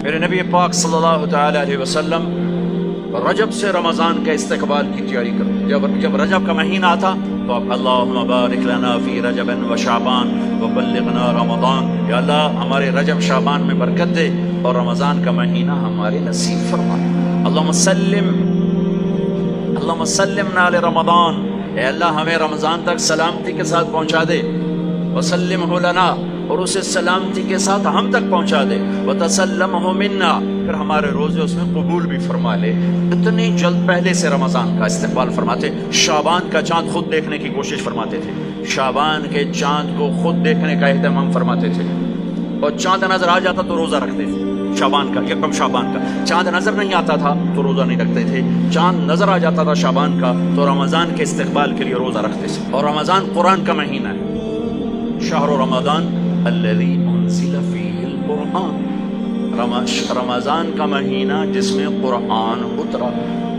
میرے نبی پاک صلی اللہ تعالی علیہ وسلم رجب سے رمضان کا استقبال کی تیاری کرتے. جب رجب کا مہینہ آتا تو آپ اللہم بارک لنا فی رجب و شعبان وبلغنا رمضان، یا اللہ ہمارے رجب شعبان میں برکت دے اور رمضان کا مہینہ ہمارے نصیب فرما. اللہم سلمنا لرمضان، اے اللہ ہمیں رمضان تک سلامتی کے ساتھ پہنچا دے. وسلمہ لنا، اور اسے سلامتی کے ساتھ ہم تک پہنچا دے. وتسلمہ منا، پھر ہمارے روزے اس میں قبول بھی فرما لے. اتنی جلد پہلے سے رمضان کا استقبال فرماتے. شعبان کا چاند خود دیکھنے کی کوشش فرماتے تھے، شعبان کے چاند کو خود دیکھنے کا اہتمام فرماتے تھے، اور چاند نظر آ جاتا تو روزہ رکھتے تھے. شعبان کا، یکم شعبان کا چاند نظر نہیں آتا تھا تو روزہ نہیں رکھتے تھے. چاند نظر آ جاتا تھا شعبان کا تو رمضان کے استقبال کے لیے روزہ رکھتے تھے. اور رمضان قرآن کا مہینہ ہے. شہر رمضان الذی انزل فیہ القرآن، رمضان کا مہینہ جس میں قرآن اترا.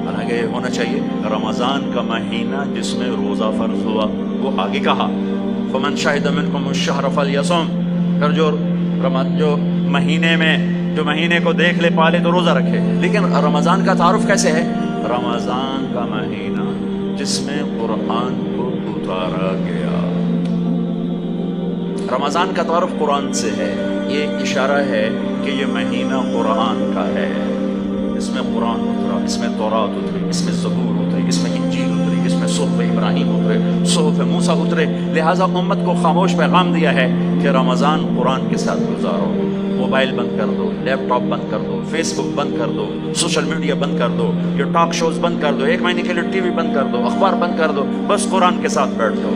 حالانکہ ہونا چاہیے رمضان کا مہینہ جس میں روزہ فرض ہوا. وہ آگے کہا فمن شہد منکم الشہر فلیصم، پھر جو مہینے کو دیکھ لے پالے تو روزہ رکھے. لیکن رمضان کا تعارف کیسے ہے؟ رمضان کا مہینہ جس میں قرآن کو اتارا گیا. رمضان کا تعارف قرآن سے ہے. یہ اشارہ ہے کہ یہ مہینہ قرآن کا ہے. اس میں قرآن اترا، اس میں تورات اتری، اس میں زبور اتری، اس میں انجیل اتری، اس میں صحف ابراہیم اترے، صحف موسیٰ اترے. لہٰذا امت کو خاموش پیغام دیا ہے کہ رمضان قرآن کے ساتھ گزارو. موبائل بند کر دو، لیپ ٹاپ بند کر دو، فیس بک بند کر دو، سوشل میڈیا بند کر دو، یہ ٹاک شوز بند کر دو، 1 مہینے کے لیے ٹی وی بند کر دو، اخبار بند کر دو. بس قرآن کے ساتھ بیٹھ جاؤ،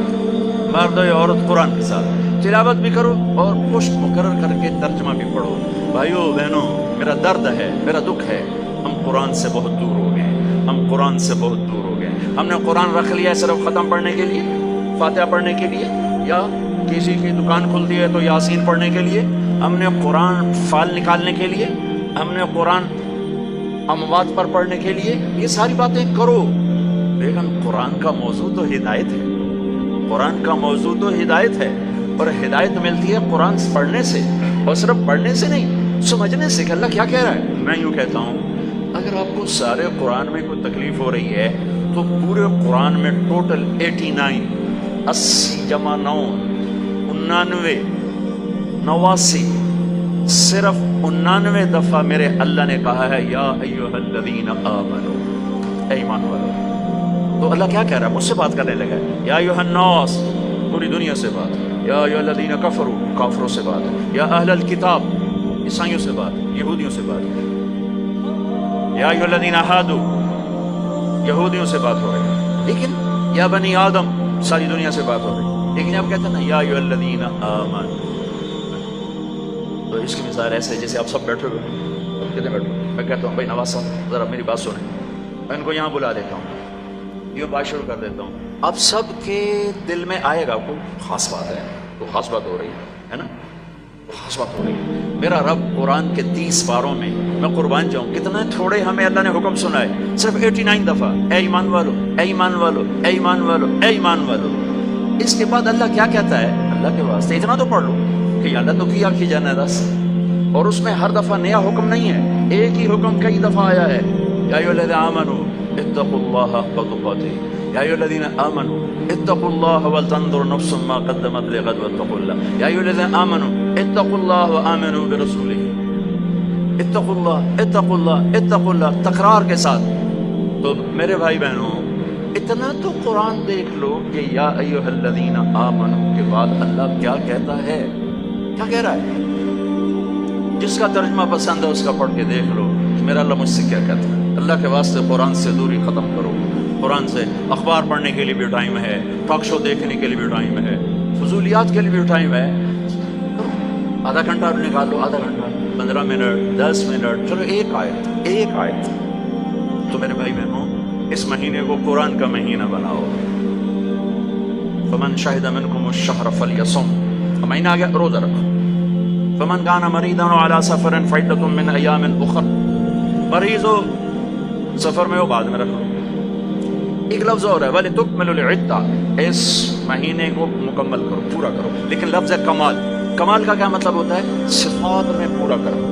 مرد یا عورت قرآن کے ساتھ تلاوت بھی کرو اور پشت مقرر کر کے ترجمہ بھی پڑھو. بھائیو بہنوں، میرا درد ہے، میرا دکھ ہے، ہم قرآن سے بہت دور ہو گئے. ہم قرآن سے بہت دور ہو گئے. ہم نے قرآن رکھ لیا ہے صرف ختم پڑھنے کے لیے، فاتحہ پڑھنے کے لیے، یا کسی کی دکان کھل دی ہے تو یاسین پڑھنے کے لیے. ہم نے قرآن فال نکالنے کے لیے، ہم نے قرآن اموات پر پڑھنے کے لیے. یہ ساری باتیں کرو، لیکن قرآن کا موضوع تو ہدایت ہے. قرآن کا موضوع تو ہدایت ہے، اور ہدایت ملتی ہے قرآن پڑھنے سے، اور صرف پڑھنے سے نہیں، سمجھنے سے کہ اللہ کیا کہہ رہا ہے. میں یوں کہتا ہوں، اگر آپ کو سارے قرآن میں کوئی تکلیف ہو رہی ہے تو پورے قرآن میں ٹوٹل 89 80 جمع 9 99 89 صرف 99 دفعہ میرے اللہ نے کہا ہے یا ایھا الذین آمنو، اے ایمان والو. تو اللہ کیا کہہ رہا ہے؟ مجھ سے بات کرنے لگا ہے. یا ایھا الناس، پوری دنیا سے بات. یا ایھا الذین کفروا، کافروں سے بات. یا اہل الکتاب، عیسائیوں سے بات، یہودیوں سے بات. یا ایھا الذین ھادوا، یہودیوں سے بات ہو رہی ہے. لیکن یا بنی آدم، ساری دنیا سے بات ہو رہی ہے. لیکن اب کہتے ہیں نا یا ایھا الذین آمنوا. تو اس کی مثال ایسے جیسے آپ سب بیٹھے ہوئے ہیں. کتنے بیٹھے؟ میں کہتا ہوں بھائی نواز صاحب ذرا میری بات سنیں. میں ان کو یہاں بلا دیتا ہوں، یہ بات شروع کر دیتا ہوں. اب سب کے دل میں آئے گا کوئی خاص بات ہے، تو خاص بات ہو رہی ہے نا، خاص بات ہو رہی ہے. میرا رب قرآن کے 30 پاروں میں، میں قربان جاؤں کتنے تھوڑے ہمیں اللہ نے حکم سنا ہے، صرف 89 دفعہ اے ایمان والو، اے ایمان والو، اے ایمان والو، اے ایمان والو. اس کے بعد اللہ کیا کہتا ہے؟ اللہ کے واسطے اتنا تو پڑھ لو کہ اللہ تو کیا کی جانا ہے بس. اور اس میں ہر دفعہ نیا حکم نہیں ہے، ایک ہی حکم کئی دفعہ آیا ہے. یا ایھا الذین آمنوا اتقوا اللہ حق تقاته، یا ایھا الذین آمنوا اتقوا اللہ ولتنظر نفس ما قدمت لغد واتقوا اللہ. یا ایھا الذین آمنوا اتقوا اللہ وآمنوا برسولہ. اتقوا اللہ، اتقوا اللہ، اتقوا اللہ، تکرار کے ساتھ. تو میرے بھائی بہنوں، اتنا تو قرآن دیکھ لو کہ یا ایھا الذین آمنوا کے بعد اللہ کیا کہتا ہے، کیا کہہ رہا ہے. جس کا ترجمہ پسند ہے اس کا پڑھ کے دیکھ لو کہ میرا اللہ مجھ سے کیا کہتا ہے. اللہ کے واسطے قرآن سے دوری ختم کرو. قرآن سے اخبار پڑھنے کے لیے بھی ٹائم ہے، ٹاک شو دیکھنے کے لیے بھی ٹائم ہے، فضولیات کے لیے بھی ٹائم ہے. آدھا گھنٹہ نکال لو، آدھا گھنٹہ، 15 منٹ، 10 منٹ، چلو ایک آیت. تو میرے بھائی بہنوں، اس مہینے کو قرآن کا مہینہ بناؤ. فمن شہد منکم الشہر فلیصم، مہینہ آ گیا روزہ رکھو. فمن کان مریضا علی سفر فعدۃ من ایام اخر، مریض ہو سفر میں ہو بعد میں رکھ لو. ایک لفظ اور ہے وَلِتُكْمِلُوا الْعِدَّةَ، اس مہینے کو مکمل کرو، پورا کرو. لیکن لفظ ہے کمال. کمال کا کیا مطلب ہوتا ہے؟ صفات میں پورا کرو.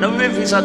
90%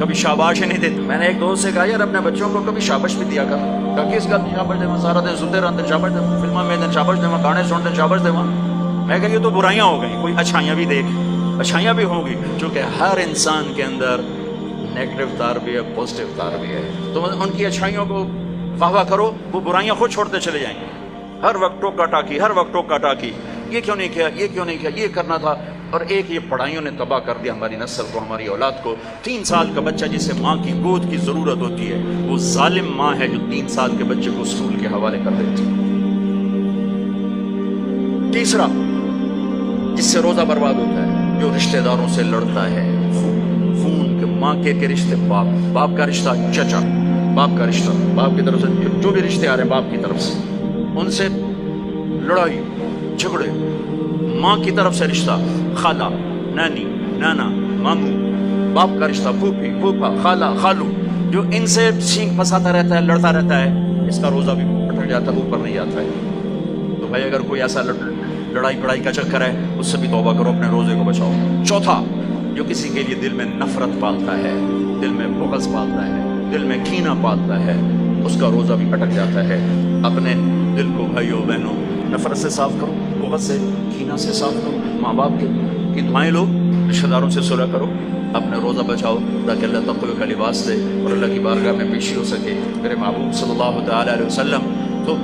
کبھی شاباش ہی نہیں دیتے. میں نے ایک دوست سے کہا یار اپنے بچوں کو کبھی شاباش بھی دیا کر. کہ کس گل شاباش دے سارا دن ستے رہتے شاباش دے فلموں میں شاباش دے گانے سنتے شاباش دے. میں کہ یہ تو برائیاں ہو گئیں, کوئی اچھائیاں بھی دیکھ. اچھائیاں بھی ہوں گی چونکہ ہر انسان کے اندر نیگیٹو تار بھی ہے, پازیٹیو تار بھی ہے. تو ان کی اچھائیوں کو واہ کرو, وہ برائیاں خود چھوڑتے چلے جائیں گے. ہر وقت ٹوکا ٹاکی, ہر وقت ٹوکا ٹاکی, یہ کیوں نہیں کیا, یہ کیوں نہیں کیا, یہ کرنا تھا. اور ایک یہ پڑھائیوں نے تباہ کر دیا ہماری نسل کو, ہماری اولاد کو. 3 سال کا بچہ جسے ماں کی گود کی ضرورت ہوتی ہے, وہ ظالم ماں ہے جو 3 سال کے بچے کو اسکول کے حوالے کر دیتی. تیسرا جس سے روزہ برباد ہوتا ہے, جو رشتہ داروں سے لڑتا ہے. خون کے ماں کے رشتے, باپ کا رشتہ, چچا باپ کا رشتہ, باپ کی طرف سے جو بھی رشتے آ رہے ہیں باپ کی طرف سے, ان سے لڑائی جھگڑے. ماں کی طرف سے رشتہ, خالہ, نانی, نانا, ماموں. باپ کا رشتہ, پھوپھی, پھوپھا, خالہ, خالو, جو ان سے سینگ پھنساتا رہتا ہے, لڑتا رہتا ہے, اس کا روزہ بھی اٹک جاتا ہے, اوپر نہیں آتا ہے. تو بھائی اگر کوئی ایسا لڑائی پڑائی کا چکر ہے, اس سے بھی توبہ کرو, اپنے روزے کو بچاؤ. چوتھا, جو کسی کے لیے دل میں نفرت پالتا ہے, دل میں بغض پالتا ہے, دل میں کینہ پالتا ہے, اس کا روزہ بھی اٹک جاتا ہے. اپنے دل کو بھائیوں بہنوں نفرت سے صاف کرو, بغض سے, کینہ سے صاف کرو. ماں باپ کی دعائیں لو, رشتہ داروں سے صلح کرو, اپنے روزہ بچاؤ تاکہ اللہ تقوی کا لباس دے اور اللہ کی بارگاہ میں پیشی ہو سکے. میرے محبوب صلی اللہ تعالیٰ علیہ وسلم تو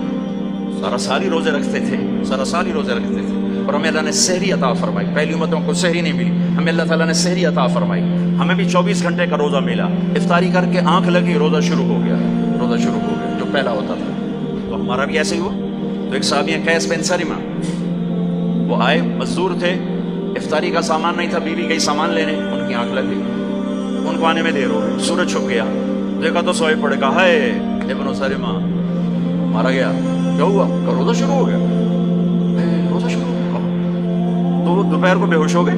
ساری روزے رکھتے تھے, ساری روزے رکھتے تھے. اور ہمیں اللہ نے سحری عطا فرمائی. پہلی امتوں کو سحری نہیں ملی, ہمیں اللہ تعالیٰ نے سحری عطا فرمائی. ہمیں بھی 24 گھنٹے کا روزہ ملا. افطاری کر کے آنکھ لگی, روزہ شروع ہو گیا, روزہ شروع ہو گیا, جو پہلا ہوتا تھا. تو ہمارا بھی ایسے ہی ہوا. تو ایک صحابی ہیں قیس بن سلمہ, وہ آئے, مزدور تھے, افطاری کا سامان نہیں تھا, بیوی گئی سامان لینے, ان کی آنکھ لگ گئی, ان کو آنے میں دیر ہو گئی. سورج چھپ گیا, دیکھا تو سوئے پڑے, کہا ہے ابن سلمہ مارا گیا. کیا ہوا؟ کہ روزہ شروع ہو گیا, روزہ شروع ہو گیا. تو وہ دوپہر کو بے ہوش ہو گئے.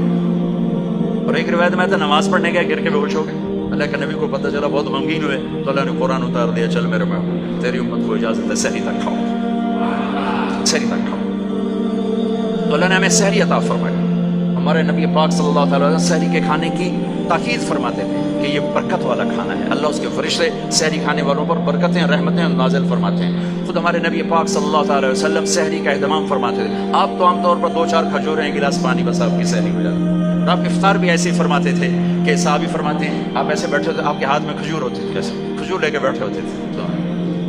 اور ایک روایت میں تھا نماز پڑھنے گیا, گر کے بے ہوش ہو گئے. اللہ کے نبی کو پتہ چلا, بہت غمگین ہوئے, تو اللہ نے قرآن اتار دیا, چل میرے محبوب تیری امت کو اجازت ہے سحری تک کھاؤ, سحری تک کھاؤ. تو اللہ نے ہمیں سحری عطا فرمایا. ہمارے نبی پاک صلی اللہ تعالیٰ وسلم سحری کے کھانے کی تاکید فرماتے تھے کہ یہ برکت والا کھانا ہے. اللہ اس کے فرشتے سحری کھانے والوں پر برکتیں, رحمتیں نازل فرماتے ہیں. خود ہمارے نبی پاک صلی اللہ تعالیٰ وسلم سحری کا اہتمام فرماتے تھے. آپ تو عام طور پر 2-4 کھجوریں, ایک گلاس پانی, بس آپ کی سحری ہو جاتی. اور آپ افطار بھی ایسے ہی فرماتے تھے کہ صحابی فرماتے ہیں آپ ایسے بیٹھے ہوتے, آپ کے ہاتھ میں کھجور ہوتی تھی, ایسے کھجور لے کے بیٹھے ہوتے تھے.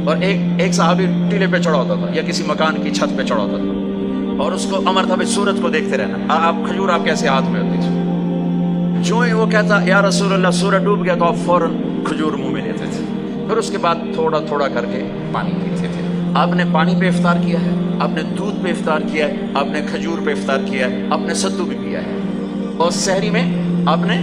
اور ایک صحابی ٹیلے پہ چڑھا ہوتا تھا یا کسی مکان کی چھت پہ چڑھا ہوتا تھا, اور اس کو امر تھا بھائی سورج کو دیکھتے رہنا. آپ کھجور آپ کیسے ہاتھ میں ہوتی تھی. جو ہی وہ کہتا یا رسول اللہ سورج ڈوب گیا, تو آپ فوراً کھجور منہ میں لیتے تھے. پھر اس کے بعد تھوڑا تھوڑا کر کے پانی پیتے تھے. آپ نے پانی پہ افطار کیا ہے, آپ نے دودھ پہ افطار کیا ہے, آپ نے کھجور پہ افطار کیا ہے, آپ نے ستو بھی پیا ہے. اور سحری میں آپ نے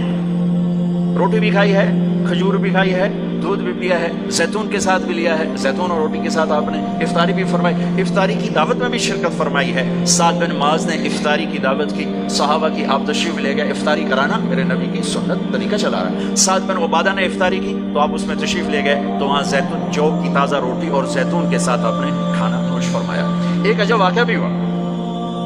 روٹی بھی کھائی ہے, کھجور بھی کھائی ہے, دودھ بھی پیا ہے, زیتون کے ساتھ بھی لیا ہے, زیتون اور روٹی کے ساتھ آپ نے افطاری بھی فرمائی. افطاری کی دعوت میں بھی شرکت فرمائی ہے. سعد بن معاذ نے افطاری کی دعوت کی, صحابہ کی, آپ تشریف لے گئے. افطاری کرانا میرے نبی کی سنت طریقہ چلا رہا ہے. سعد بن عبادہ نے افطاری کی, تو آپ اس میں تشریف لے گئے, تو وہاں زیتون, جو کی تازہ روٹی اور زیتون کے ساتھ آپ نے کھانا نوش فرمایا. ایک عجب واقعہ بھی ہوا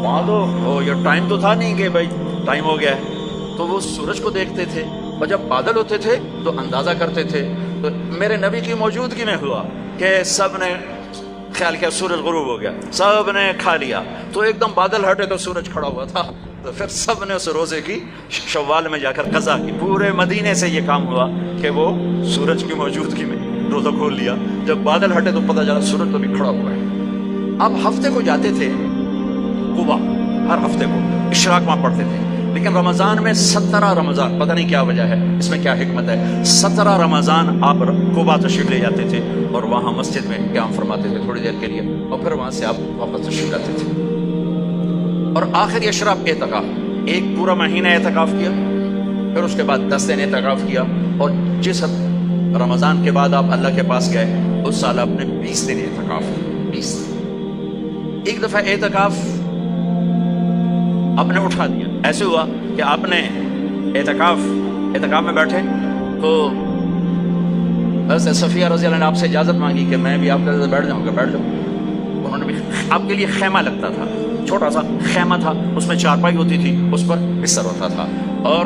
وہاں. تو یہ ٹائم تو تھا نہیں کہ بھائی ٹائم ہو گیا ہے, تو وہ سورج کو دیکھتے تھے, اور جب بادل ہوتے تھے تو اندازہ کرتے تھے. تو میرے نبی کی موجودگی میں ہوا کہ سب نے خیال کیا سورج غروب ہو گیا, سب نے کھا لیا. تو ایک دم بادل ہٹے تو سورج کھڑا ہوا تھا. تو پھر سب نے اس روزے کی شوال میں جا کر قضا کی. پورے مدینے سے یہ کام ہوا کہ وہ سورج کی موجودگی میں روزہ کھول لیا. جب بادل ہٹے تو پتہ چلا سورج تو بھی کھڑا ہوا ہے. اب ہفتے کو جاتے تھے قبا, ہر ہفتے کو اشراق وہاں پڑھتے تھے. لیکن رمضان میں 17 رمضان, پتہ نہیں کیا وجہ ہے, اس میں کیا حکمت ہے, 17 رمضان آپ قبا تشریف لے جاتے تھے اور وہاں مسجد میں قیام فرماتے تھے تھوڑی دیر کے لیے, اور پھر وہاں سے آپ واپس تشریف لاتے تھے. اور آخری اشراف اعتکاف, ایک پورا مہینہ اعتکاف کیا, پھر اس کے بعد 10 دن اعتکاف کیا. اور جس رمضان کے بعد آپ اللہ کے پاس گئے, اس سال آپ نے 20 دن اعتکاف, 20 دن. ایک دفعہ اعتکاف آپ نے اٹھا دیا. ایسے ہوا کہ آپ نے اعتکاف میں بیٹھے تو حضرت صفیہ رضی اللہ عنہ نے آپ سے اجازت مانگی کہ میں بھی آپ کے ساتھ بیٹھ جاؤں گا. بیٹھ جاؤں. انہوں نے بھی, آپ کے لیے خیمہ لگتا تھا, چھوٹا سا خیمہ تھا, اس میں چارپائی ہوتی تھی, اس پر بستر ہوتا تھا, اور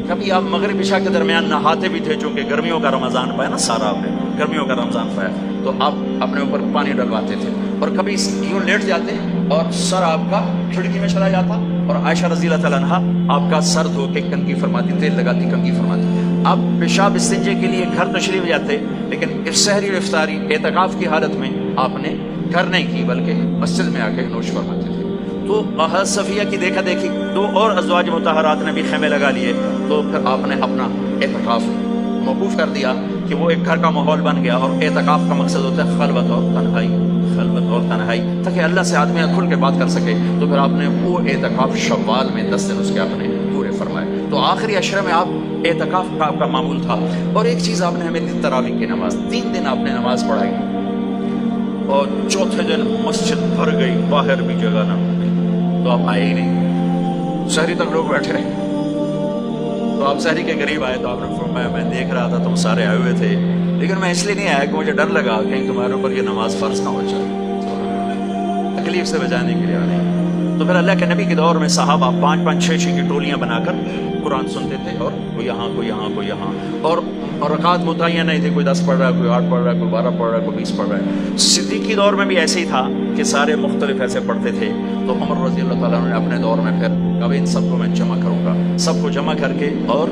کبھی آپ مغرب عشاء کے درمیان نہاتے بھی تھے، چونکہ گرمیوں کا رمضان پایا نا، سارا آپ نے گرمیوں کا رمضان پایا، تو آپ اپنے اوپر پانی ڈلواتے تھے، اور کبھی یوں لیٹ جاتے اور سر آپ کا کھڑکی میں چلا جاتا، اور عائشہ رضی اللہ تعالیٰ عنہا آپ کا سر دھو کے کنگھی فرماتی، تیل لگاتی کنگھی فرماتی۔ آپ پیشاب استنجے کے لیے گھر تشریف جاتے، لیکن سحری اور افطاری اعتکاف کی حالت میں آپ نے گھر نہیں کی بلکہ مسجد میں آ کے نوش فرماتے تھے۔ تو حضرت صفیہ کی دیکھا دیکھی دو اور ازواج مطہرات نے بھی خیمے لگا لیے، تو پھر آپ نے اپنا اعتکاف موقوف کر دیا کہ وہ ایک گھر کا ماحول بن گیا، اور اعتکاف کا مقصد ہوتا ہے خلوت اور تنہائی، خلوت اور تنہائی، تاکہ اللہ سے آدمی کھل کے بات کر سکے۔ تو پھر آپ نے وہ اعتکاف شوال میں 10 دن اس کے آپ نے پورے فرمائے۔ تو آخری عشرہ میں آپ اعتکاف کا آپ کا معمول تھا۔ اور ایک چیز آپ نے ہمیں دی، تراویح کی نماز، 3 دن آپ نے نماز پڑھائی، اور چوتھے دن مسجد بھر گئی، باہر بھی جگہ نہ ملی، تو آپ آئے ہی نہیں، سحری تک لوگ بیٹھے رہے۔ تو آپ سحری کے قریب آئے تو آپ نے فرمایا میں دیکھ رہا تھا تم سارے آئے ہوئے تھے، لیکن میں اس لیے نہیں آیا کہ مجھے ڈر لگا کہیں تمہارے اوپر یہ نماز فرض نہ ہو جائے، تکلیف سے بچانے کے لیے آنے۔ تو پھر اللہ کے نبی کے دور میں صحابہ 5-5 6-6 کی ٹولیاں بنا کر قرآن سنتے تھے، اور کوئی یہاں کوئی یہاں کوئی یہاں، اور رکعت متعین نہیں تھی، کوئی 10 پڑھ رہا ہے، کوئی 8 پڑھ رہا ہے، کوئی 12 پڑھ رہا ہے، کوئی 20 پڑھ رہا ہے۔ صدیقی دور میں بھی ایسے ہی تھا کہ سارے مختلف ایسے پڑھتے تھے۔ تو عمر رضی اللہ تعالیٰ عنہ نے اپنے دور میں پھر کہا ان سب کو میں جمع کروں گا، سب کو جمع کر کے، اور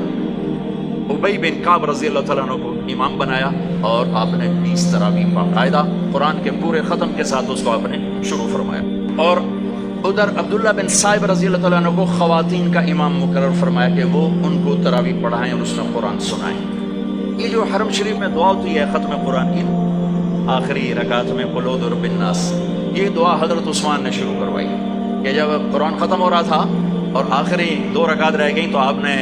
ابی بن کعب رضی اللہ تعالیٰ عنہ کو امام بنایا، اور آپ نے 20 تراویح باقاعدہ قرآن کے پورے ختم کے ساتھ اس کو آپ نے شروع فرمایا۔ اور ادھر عبداللہ بن صائب رضی اللہ تعالیٰ عنہ کو خواتین کا امام مقرر فرمایا کہ وہ ان کو تراویح پڑھائیں اور اس میں قرآن سنائیں۔ یہ جو حرم شریف میں دعا ہوتی ہے ختم قرآن کی، آخری رکعت میں قل اعوذ برب الناس، یہ دعا حضرت عثمان نے شروع کروائی کہ جب قرآن ختم ہو رہا تھا اور آخری 2 رکعت رہ گئیں، تو آپ نے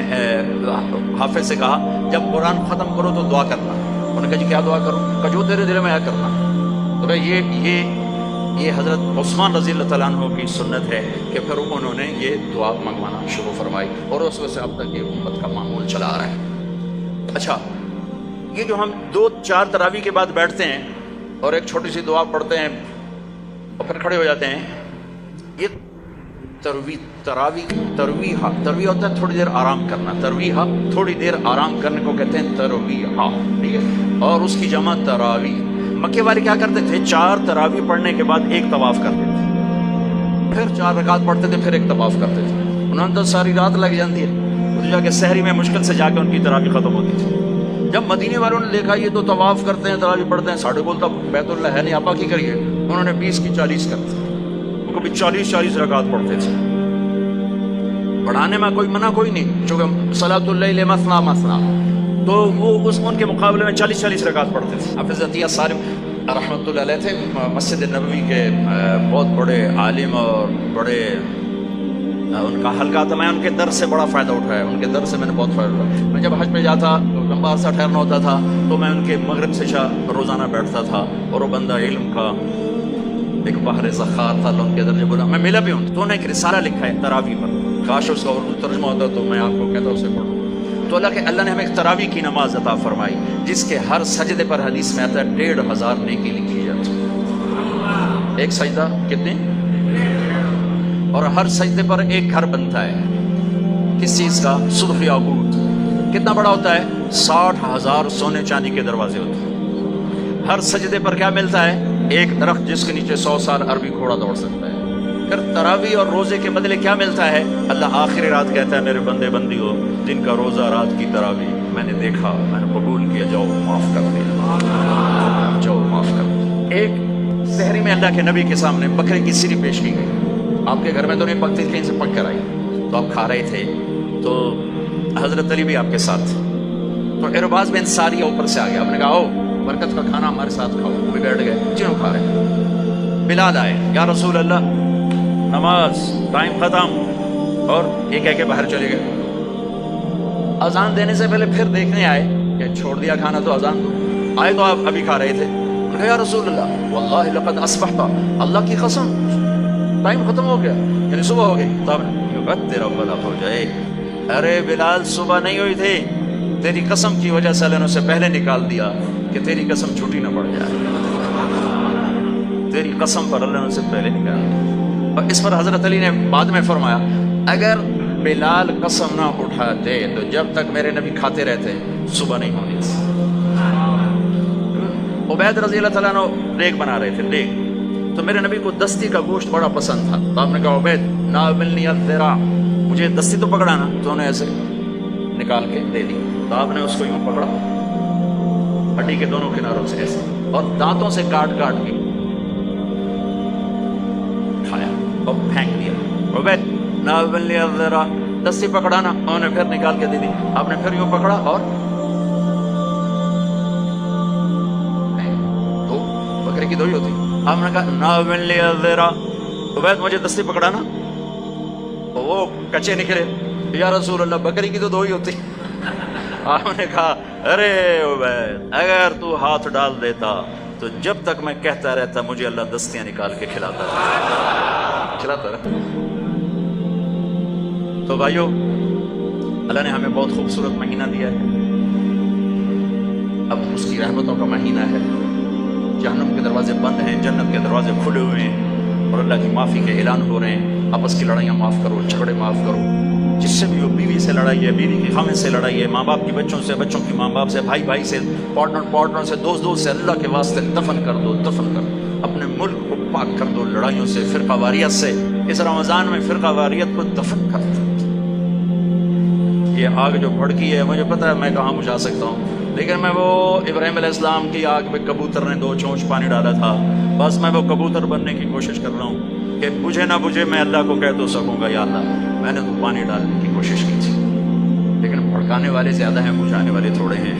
حافظ سے کہا جب قرآن ختم کرو تو دعا کرنا۔ انہوں نے کہا جی کیا دعا کروں؟ کہ جو تیرے دل میں آیا کرنا۔ تو یہ حضرت عثمان رضی اللہ تعالیٰ عنہ کی سنت ہے کہ پھر انہوں نے یہ دعا منگوانا شروع فرمائی، اور اس وجہ سے اب تک یہ امت کا معمول چلا آ رہا ہے۔ اچھا، یہ جو ہم 2-4 تراویح کے بعد بیٹھتے ہیں اور ایک چھوٹی سی دعا پڑھتے ہیں اور پھر کھڑے ہو جاتے ہیں، یہ ترویح ہوتا ہے تھوڑی دیر آرام کرنا، ترویح تھوڑی دیر آرام کرنے کو کہتے ہیں ترویح، ٹھیک ہے؟ اور اس کی جمع تراویح۔ مکے والے کیا کرتے تھے؟ 4 تراویح پڑھنے کے بعد 1 طواف کرتے تھے، پھر 4 رکعت پڑھتے تھے، پھر 1 طواف کرتے تھے۔ انہوں نے تو ساری رات لگ جاتی ہے، تو جا کے سحری میں مشکل سے جا کے ان کی تراویح ختم ہوتی تھی۔ جب مدینے والوں نے دیکھا یہ تو طواف کرتے ہیں، تراویح پڑھتے ہیں، ساڑھے بولتا بیت اللہ ہے نہیں، آپا کی کریے، انہوں نے 20 کی 40 کر دی، وہ کبھی 40 رکعت پڑھتے تھے۔ پڑھانے میں کوئی منع کوئی نہیں، چونکہ صلاۃ اللیل مثنی مثنی، تو وہ ان کے مقابلے میں 40 رکعت پڑھتے تھے۔ حافظ عطیہ صارم رحمۃ اللہ علیہ تھے، مسجد نبوی کے بہت بڑے عالم اور بڑے، ان کا حلقہ تھا، میں ان کے درس سے بڑا فائدہ اٹھایا، ان کے درس سے میں نے بہت فائدہ اٹھایا۔ میں جب حج پہ جاتا لمبا عرصہ ٹھہرنا ہوتا تھا تو میں ان کے مغرب سے عشاء روزانہ بیٹھتا تھا، اور وہ بندہ علم کا ایک بحر ذخار تھا، ان کے درجے بولا میں ملا بھی ہوں، تو انہوں نے ایک رسالہ لکھا ہے تراویح پر، کاش اس کا اردو ترجمہ ہوتا تو میں آپ کو کہتا اسے پڑھو۔ تو اللہ نے ہمیں ایک تراویح کی نماز عطا فرمائی، جس کے ہر سجدے پر حدیث میں آتا ہے 1500 نیکی لکھی جاتی۔ ایک سجدہ کتنے؟ اور ہر سجدے پر ایک گھر بنتا ہے، کس چیز کا؟ سرخ یاقوت۔ کتنا بڑا ہوتا ہے؟ 60,000 سونے چاندی کے دروازے ہوتے ہیں۔ ہر سجدے پر کیا ملتا ہے؟ ایک درخت جس کے نیچے 100 سال عربی گھوڑا دوڑ سکتا ہے۔ پھر تراویح اور روزے کے بدلے کیا ملتا ہے؟ اللہ آخری رات کہتا ہے میرے بندے بندی ہو، دن کا روزہ رات کی تراویح میں نے دیکھا، میں نے قبول کیا، جاؤ معاف کر دیا، جاؤ معاف کر دیا۔ ایک سحری میں اللہ کے نبی کے سامنے بکرے کی سری پیش کی گئی، آپ کے گھر میں تو نہیں پکتی، کہیں سے پک کر آئی، تو آپ کھا رہے تھے، تو حضرت علی بھی آپ کے ساتھ تھے، تو ارباز بن ساریہ اوپر سے آ گیا، آپ نے کہا آؤ برکت کا کھانا ہمارے ساتھ کھاؤ، وہ بھی بیٹھ گئے، جنہوں کھا رہے۔ بلال آئے، یا رسول اللہ نماز ٹائم ختم، اور یہ کہہ کے باہر چلے گئے۔ اذان دینے سے پہلے پھر دیکھنے آئے کہ چھوڑ دیا کھانا تو اذان دو، آئے تو آپ ابھی کھا رہے تھے، کہا یا رسول اللہ واللہ لقد اصبحت، اللہ کی قسم ٹائم ختم ہو گیا، یعنی صبح ہو گئی۔ تو آپ نے تیرا بلا ہو جائے، ارے بلال صبح نہیں ہوئی تھی، تیری قسم کی وجہ سے اللہ نے اسے پہلے نکال دیا کہ تیری قسم جھوٹی نہ پڑ جائے، تیری قسم پر اللہ نے اسے پہلے نکال دیا۔ اور اس پر حضرت علی نے بعد میں فرمایا اگر بلال قسم نہ اٹھاتے تو جب تک میرے نبی کھاتے رہتے صبح نہیں ہونی تھی۔ عبید رضی اللہ تعالیٰ عنہ لیگ بنا رہے تھے، لیگ، تو میرے نبی کو دستی کا گوشت بڑا پسند تھا، تو آپ نے کہا عبید ناولنی الذراع، مجھے دستی تو پکڑانا، تو انہیں ایسے نکال کے دے دی، تو آپ نے اس کو یوں پکڑا ہڈی کے دونوں کناروں سے ایسے اور دانتوں سے کاٹ کاٹ کے کھایا اور پھینک دیا۔ عبید ناولنی الذراع، دستی پکڑانا، انہوں نے پھر نکال کے دے دی، آپ نے پھر یوں پکڑا اور دو بکرے کی دو ہی ہوتی، آپ نے کہا ناولنی الذراع، عبید مجھے دستی پکڑانا، وہ کچے نکلے، یا رسول اللہ بکری کی تو دو ہی ہوتی۔ آپ نے کہا ارے عبید اگر تو ہاتھ ڈال دیتا تو جب تک میں کہتا رہتا مجھے اللہ دستیاں نکال کے کھلاتا رہا۔ تو بھائیو، اللہ نے ہمیں بہت خوبصورت مہینہ دیا ہے، اب اس کی رحمتوں کا مہینہ ہے، جہنم کے دروازے بند ہیں، جنت کے دروازے کھلے ہوئے ہیں، اور اللہ کی معافی کے اعلان ہو رہے ہیں۔ آپس کی لڑائیاں معاف کرو، جھگڑے معاف کرو، جس سے بھی ہو، بیوی سے لڑائی ہے، بیوی کی خامن سے لڑائی ہے، ماں باپ کی بچوں سے، بچوں کی ماں باپ سے، بھائی بھائی سے، پارٹنر سے، دوست سے، اللہ کے واسطے دفن کر دو، دفن کر اپنے ملک کو پاک کر دو لڑائیوں سے، فرقہ واریت سے۔ اس رمضان میں فرقہ واریت کو دفن کر دو۔ یہ آگ جو بھڑکی ہے، مجھے پتہ ہے میں کہاں بجھا سکتا ہوں، لیکن میں وہ ابراہیم علیہ السلام کی آگ میں کبوتر نے 2 چونچ پانی ڈالا تھا، بس میں وہ کبوتر بننے کی کوشش کر رہا ہوں کہ بجھے نہ بجھے میں اللہ کو کہہ تو سکوں گا یا اللہ میں نے تو پانی ڈالنے کی کوشش کی تھی، لیکن بھڑکانے والے زیادہ ہیں، بجھانے والے تھوڑے ہیں۔